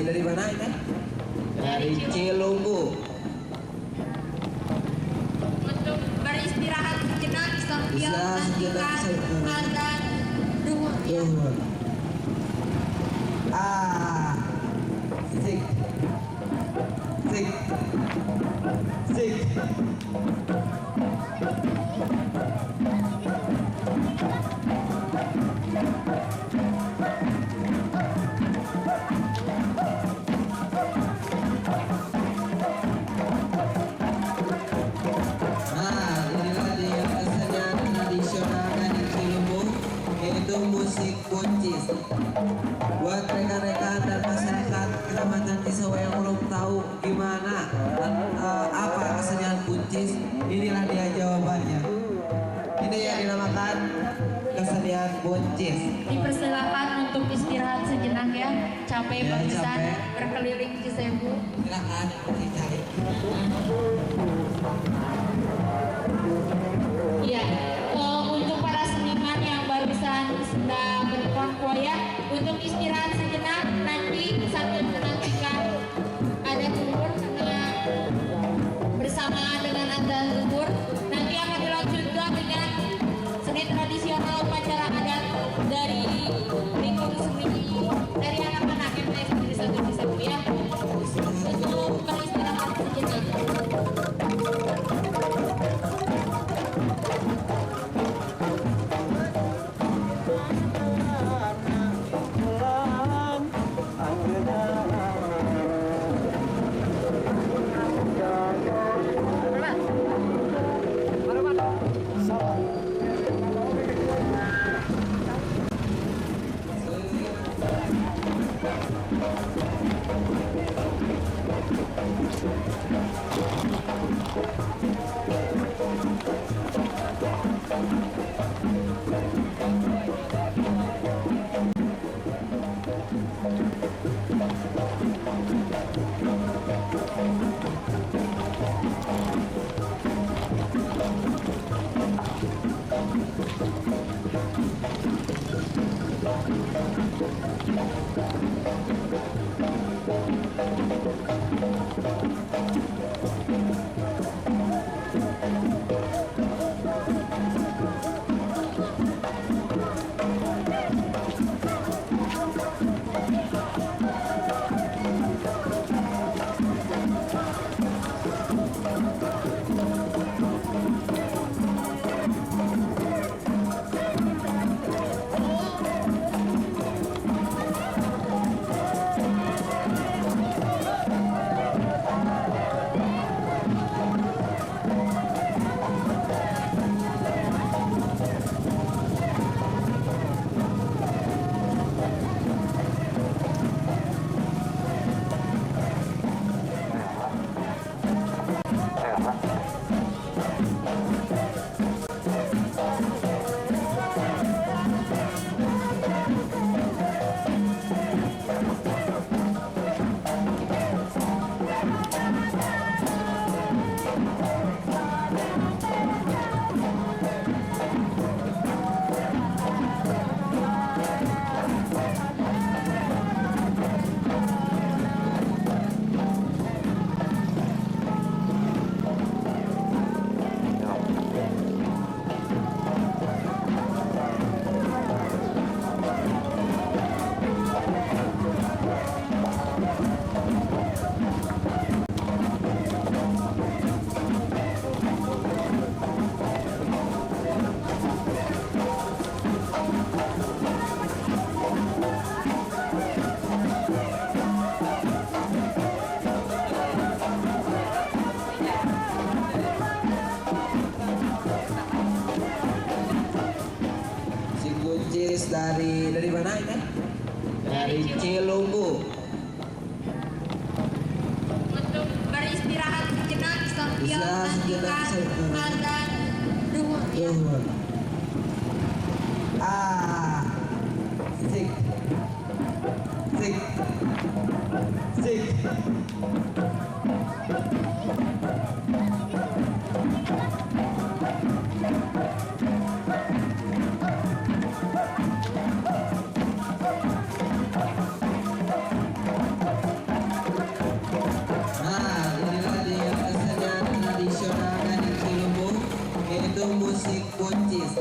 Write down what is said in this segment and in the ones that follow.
dari mana ini? Dari Cilunggu. Untuk beristirahat sejenak sambil menantikan azan duhur. Sik. Itu musik buncis. Buat rekan-rekan dan masyarakat Kecamatan Cisaua yang belum tahu gimana apa kesenian buncis, inilah dia jawabannya. Ini yang dinamakan kesenian buncis. Dipersilakan untuk istirahat sejenak ya, capek barusan berkeliling Cisewu. Silakan dicari. Iya, untuk para seniman yang barusan sedang berkonvoy ya, untuk istirahat sejenak nanti sambil menantikan ada zuhur bersamaan dengan azan zuhur. Nanti akan dilanjutkan dengan seni tradisional upacara adat dari lingkup seni dari anak-anak MTS Negeri 1 Cisewu ya. Untuk beristirahat sejenak. Si Kuncis dari mana ini? Dari Cilumbu. Untuk beristirahat sejenak sambil Istirahat sejenak melanjutkan azan duhur. Duhur. Sik. Sik. Sik. Nah, inilah dia kesenian tradisional dari Cilumbu, yaitu musik kuncis.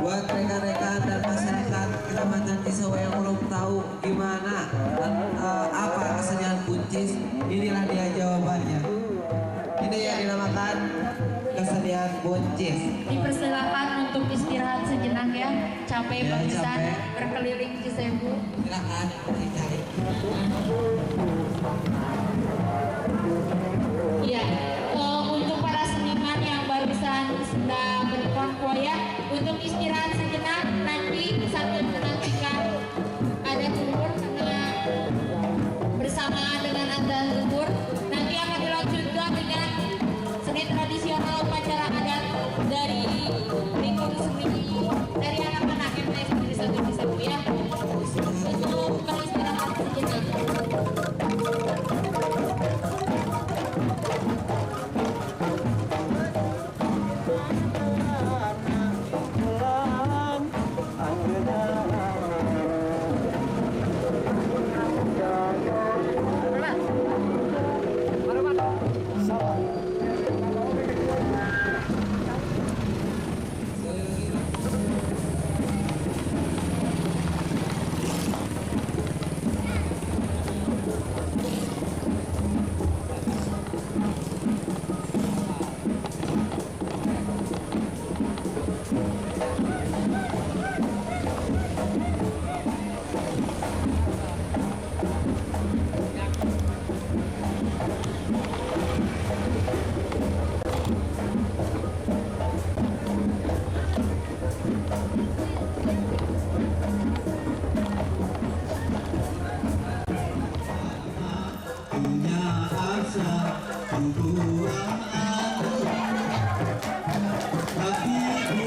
Buat rekan-rekan dan masyarakat Kecamatan Cisaua yang belum tahu gimana apa kesenian kuncis, inilah dia jawabannya. Ini yang dinamakan kesenian kuncis. Dipersilakan untuk istirahat sejenak ya. Capek Ya, barusan capek. berkeliling Cisewu. Silakan dicari. Iya, untuk para seniman yang barusan sedang berkonvoy ya, untuk istirahat sejenak nanti sambil menantikan ada zuhur bersamaan dengan azan zuhur. Nanti akan dilanjutkan dengan seni tradisional upacara adat dari Lingkung Seni dari anak-anak MTS Negeri 1 Cisewu ya. Untuk beristirahat sejenak. Punya asa kubuang aku, tapi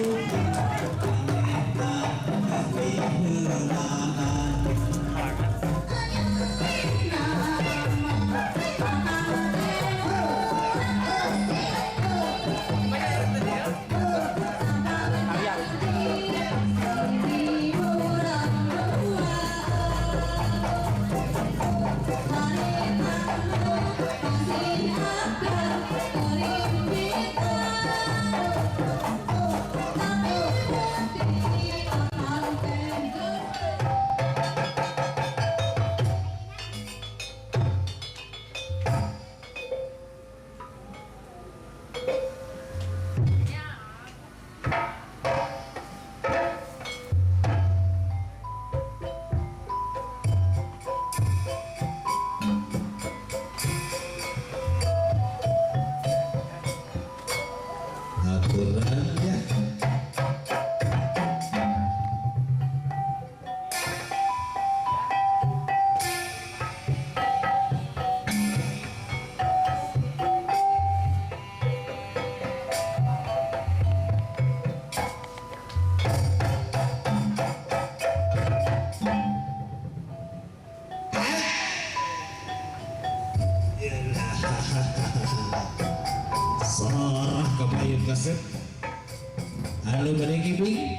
Sorah kebayun kaset. Halo badai kiping.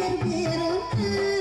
berbiru